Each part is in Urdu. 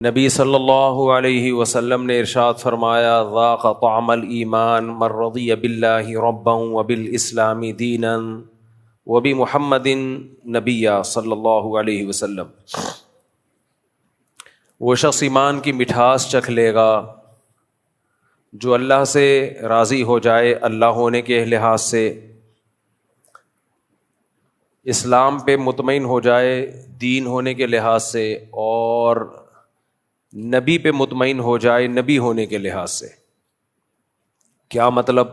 نبی صلی اللہ علیہ وسلم نے ارشاد فرمایا ذاق طعم الایمان من رضی باللہ ربا وبالاسلام دینا وبمحمد نبیا صلی اللہ علیہ وسلم۔ وہ شخص ایمان کی مٹھاس چکھ لے گا جو اللہ سے راضی ہو جائے اللہ ہونے کے لحاظ سے، اسلام پہ مطمئن ہو جائے دین ہونے کے لحاظ سے، اور نبی پہ مطمئن ہو جائے نبی ہونے کے لحاظ سے۔ کیا مطلب؟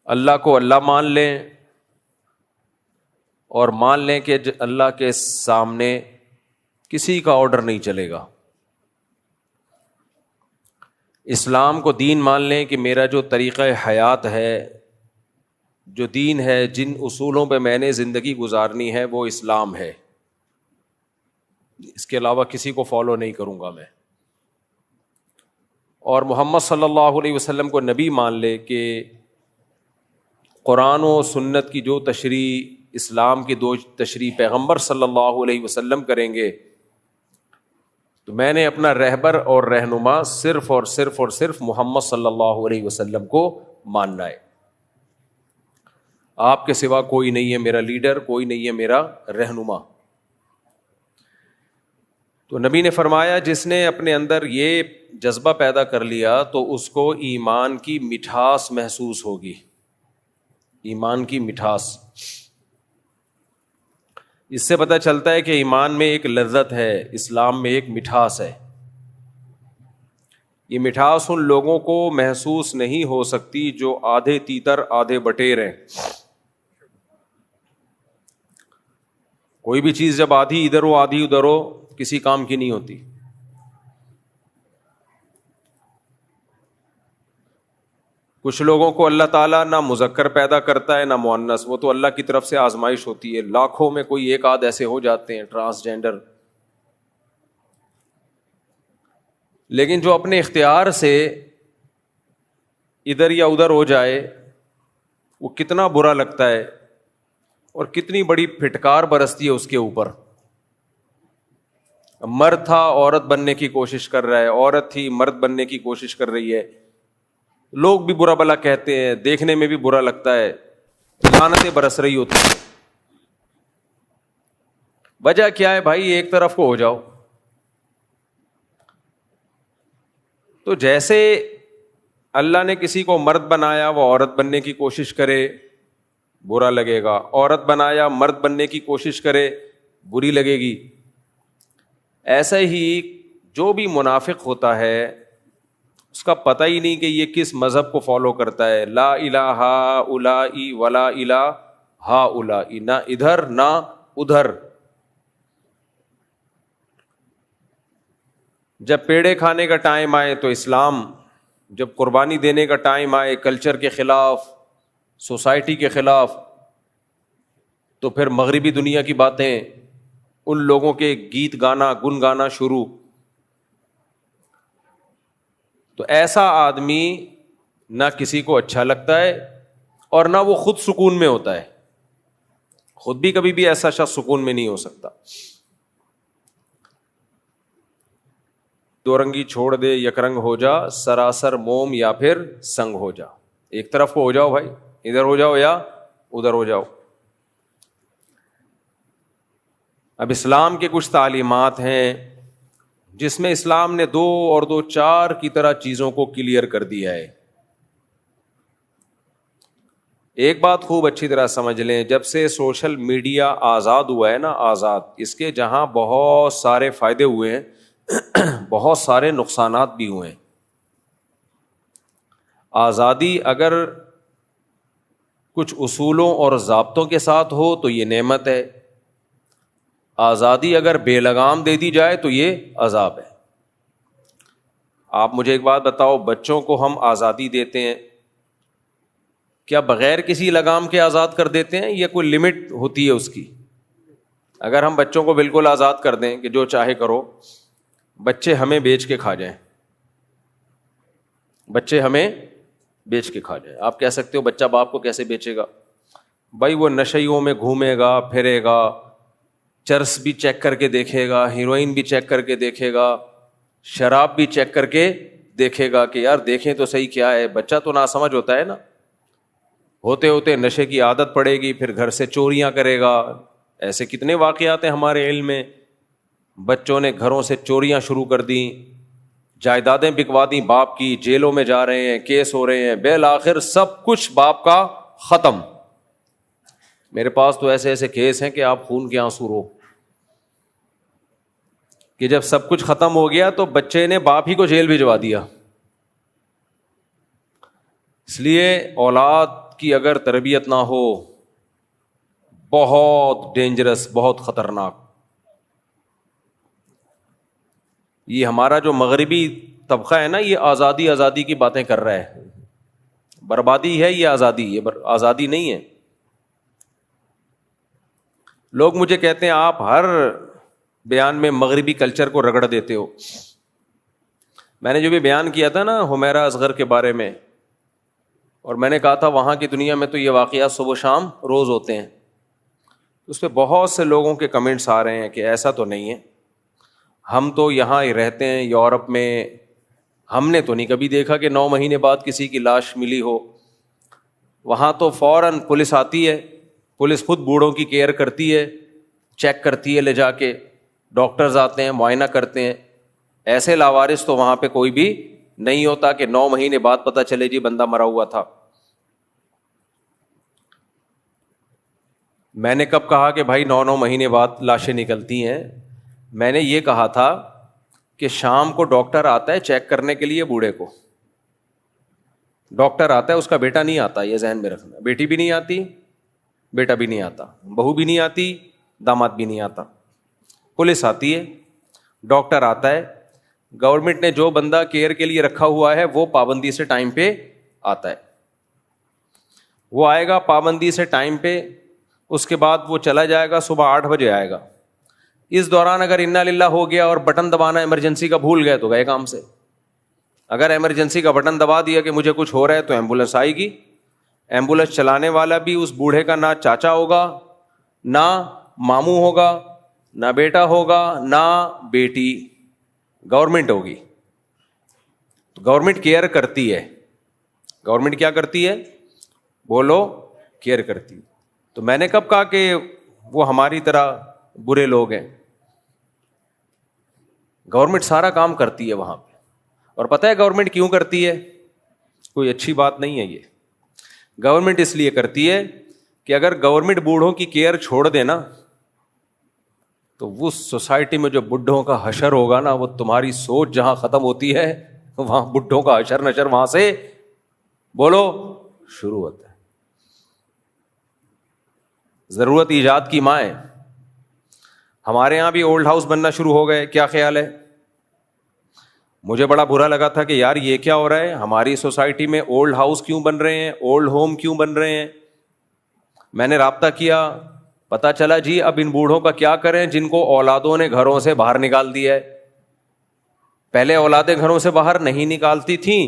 اللہ کو اللہ مان لیں اور مان لیں کہ اللہ کے سامنے کسی کا آرڈر نہیں چلے گا۔ اسلام کو دین مان لیں کہ میرا جو طریقہ حیات ہے، جو دین ہے، جن اصولوں پہ میں نے زندگی گزارنی ہے وہ اسلام ہے، اس کے علاوہ کسی کو فالو نہیں کروں گا میں۔ اور محمد صلی اللہ علیہ وسلم کو نبی مان لے کہ قرآن و سنت کی جو تشریح، اسلام کی دو تشریح پیغمبر صلی اللہ علیہ وسلم کریں گے تو میں نے اپنا رہبر اور رہنما صرف اور صرف محمد صلی اللہ علیہ وسلم کو ماننا ہے۔ آپ کے سوا کوئی نہیں ہے میرا لیڈر، کوئی نہیں ہے میرا رہنما۔ تو نبی نے فرمایا جس نے اپنے اندر یہ جذبہ پیدا کر لیا تو اس کو ایمان کی مٹھاس محسوس ہوگی۔ ایمان کی مٹھاس، اس سے پتہ چلتا ہے کہ ایمان میں ایک لذت ہے، اسلام میں ایک مٹھاس ہے۔ یہ مٹھاس ان لوگوں کو محسوس نہیں ہو سکتی جو آدھے تیتر آدھے بٹیر ہیں۔ کوئی بھی چیز جب آدھی ادھر ہو آدھی ادھر ہو کسی کام کی نہیں ہوتی۔ کچھ لوگوں کو اللہ تعالیٰ نہ مذکر پیدا کرتا ہے نہ مؤنث، وہ تو اللہ کی طرف سے آزمائش ہوتی ہے، لاکھوں میں کوئی ایک آدھ ایسے ہو جاتے ہیں ٹرانسجینڈر۔ لیکن جو اپنے اختیار سے ادھر یا ادھر ہو جائے وہ کتنا برا لگتا ہے اور کتنی بڑی پھٹکار برستی ہے اس کے اوپر۔ مرد تھا عورت بننے کی کوشش کر رہا ہے، عورت تھی مرد بننے کی کوشش کر رہی ہے، لوگ بھی برا بلا کہتے ہیں، دیکھنے میں بھی برا لگتا ہے، لعنتیں برس رہی ہوتی ہیں۔ وجہ کیا ہے بھائی؟ ایک طرف کو ہو جاؤ۔ تو جیسے اللہ نے کسی کو مرد بنایا وہ عورت بننے کی کوشش کرے برا لگے گا، عورت بنایا مرد بننے کی کوشش کرے بری لگے گی۔ ایسا ہی جو بھی منافق ہوتا ہے اس کا پتہ ہی نہیں کہ یہ کس مذہب کو فالو کرتا ہے۔ لا الہ ہؤلاء ولا الہ ہؤلاء، نہ ادھر نہ ادھر۔ جب پیڑے کھانے کا ٹائم آئے تو اسلام، جب قربانی دینے کا ٹائم آئے کلچر کے خلاف، سوسائٹی کے خلاف، تو پھر مغربی دنیا کی باتیں، ان لوگوں کے گیت گانا گن گانا شروع۔ تو ایسا آدمی نہ کسی کو اچھا لگتا ہے اور نہ وہ خود سکون میں ہوتا ہے، خود بھی کبھی بھی ایسا شخص سکون میں نہیں ہو سکتا۔ دو رنگی چھوڑ دے یک رنگ ہو جا، سراسر موم یا پھر سنگ ہو جا۔ ایک طرف کو ہو جاؤ بھائی، ادھر ہو جاؤ یا ادھر ہو جاؤ۔ اب اسلام کے کچھ تعلیمات ہیں جس میں اسلام نے 2 اور 2 4 کی طرح چیزوں کو کلیئر کر دیا ہے۔ ایک بات خوب اچھی طرح سمجھ لیں، جب سے سوشل میڈیا آزاد ہوا ہے نا، آزاد، اس کے جہاں بہت سارے فائدے ہوئے ہیں بہت سارے نقصانات بھی ہوئے ہیں۔ آزادی اگر کچھ اصولوں اور ضابطوں کے ساتھ ہو تو یہ نعمت ہے، آزادی اگر بے لگام دے دی جائے تو یہ عذاب ہے۔ آپ مجھے ایک بات بتاؤ، بچوں کو ہم آزادی دیتے ہیں، کیا بغیر کسی لگام کے آزاد کر دیتے ہیں یا کوئی لمٹ ہوتی ہے اس کی؟ اگر ہم بچوں کو بالکل آزاد کر دیں کہ جو چاہے کرو، بچے ہمیں بیچ کے کھا جائیں، بچے ہمیں بیچ کے کھا جائیں۔ آپ کہہ سکتے ہو بچہ باپ کو کیسے بیچے گا؟ بھائی وہ نشیوں میں گھومے گا پھرے گا، چرس بھی چیک کر کے دیکھے گا, ہیروئن بھی چیک کر کے دیکھے گا, شراب بھی چیک کر کے دیکھے گا کہ یار دیکھیں تو صحیح کیا ہے. بچہ تو ناسمجھ ہوتا ہے نا, ہوتے ہوتے نشے کی عادت پڑے گی, پھر گھر سے چوریاں کرے گا. ایسے کتنے واقعات ہیں ہمارے علم میں, بچوں نے گھروں سے چوریاں شروع کر دیں, جائیدادیں بکوا دیں باپ کی, جیلوں میں جا رہے ہیں, کیس ہو رہے ہیں, بالآخر سب کچھ باپ کا ختم. میرے پاس تو ایسے ایسے کیس ہیں کہ آپ خون کے آنسو رو, کہ جب سب کچھ ختم ہو گیا تو بچے نے باپ ہی کو جیل بھجوا دیا. اس لیے اولاد کی اگر تربیت نہ ہو, بہت ڈینجرس, بہت خطرناک. یہ ہمارا جو مغربی طبقہ ہے نا, یہ آزادی آزادی کی باتیں کر رہا ہے. بربادی ہے یہ آزادی, یہ آزادی نہیں ہے. لوگ مجھے کہتے ہیں آپ ہر بیان میں مغربی کلچر کو رگڑ دیتے ہو. میں نے جو بھی بیان کیا تھا نا حمیرہ اصغر کے بارے میں, اور میں نے کہا تھا وہاں کی دنیا میں تو یہ واقعات صبح و شام روز ہوتے ہیں, اس پہ بہت سے لوگوں کے کمنٹس آ رہے ہیں کہ ایسا تو نہیں ہے, ہم تو یہاں ہی رہتے ہیں یورپ میں, ہم نے تو نہیں کبھی دیکھا کہ 9 مہینے بعد کسی کی لاش ملی ہو. وہاں تو فوراً پولیس آتی ہے, پولیس خود بوڑھوں کی کیئر کرتی ہے, چیک کرتی ہے لے جا کے, ڈاکٹرز آتے ہیں معائنہ کرتے ہیں. ایسے لاوارث تو وہاں پہ کوئی بھی نہیں ہوتا کہ 9 مہینے بعد پتہ چلے جی بندہ مرا ہوا تھا. میں نے کب کہا کہ بھائی 9 مہینے بعد لاشیں نکلتی ہیں؟ میں نے یہ کہا تھا کہ شام کو ڈاکٹر آتا ہے چیک کرنے کے لیے بوڑھے کو, ڈاکٹر آتا ہے, اس کا بیٹا نہیں آتا, یہ ذہن میں رکھنا. بیٹی بھی نہیں آتی, بیٹا بھی نہیں آتا, بہو بھی نہیں آتی, داماد بھی نہیں آتا. پولیس آتی ہے, ڈاکٹر آتا ہے, گورنمنٹ نے جو بندہ کیئر کے لیے رکھا ہوا ہے وہ پابندی سے ٹائم پہ آتا ہے. وہ آئے گا پابندی سے ٹائم پہ, اس کے بعد وہ چلا جائے گا, صبح 8 بجے آئے گا. اس دوران اگر انا للہ ہو گیا اور بٹن دبانا ایمرجنسی کا بھول گئے تو گئے کام سے. اگر ایمرجنسی کا بٹن دبا دیا کہ مجھے کچھ ہو رہا ہے تو ایمبولینس آئے گی. ایمبولینس چلانے والا بھی اس بوڑھے کا نہ چاچا ہوگا, نہ ماموں ہوگا, نہ بیٹا ہوگا, نہ بیٹی, گورنمنٹ ہوگی. تو گورنمنٹ کیئر کرتی ہے. گورنمنٹ کیا کرتی ہے؟ بولو, کیئر کرتی ہے. تو میں نے کب کہا کہ وہ ہماری طرح برے لوگ ہیں؟ گورنمنٹ سارا کام کرتی ہے وہاں پہ. اور پتہ ہے گورنمنٹ کیوں کرتی ہے؟ کوئی اچھی بات نہیں ہے یہ. گورنمنٹ اس لیے کرتی ہے کہ اگر گورنمنٹ بوڑھوں کی کیئر چھوڑ دے نا تو وہ سوسائٹی میں جو بڈھوں کا حشر ہوگا نا, وہ تمہاری سوچ جہاں ختم ہوتی ہے وہاں بڈھوں کا حشر نشر وہاں سے بولو شروع ہوتا ہے. ضرورت ایجاد کی ماں ہے. ہمارے یہاں بھی اولڈ ہاؤس بننا شروع ہو گئے. کیا خیال ہے؟ مجھے بڑا برا لگا تھا کہ یار یہ کیا ہو رہا ہے, ہماری سوسائٹی میں اولڈ ہاؤس کیوں بن رہے ہیں, اولڈ ہوم کیوں بن رہے ہیں. میں نے رابطہ کیا, پتا چلا جی اب ان بوڑھوں کا کیا کریں جن کو اولادوں نے گھروں سے باہر نکال دیا ہے. پہلے اولادیں گھروں سے باہر نہیں نکالتی تھیں,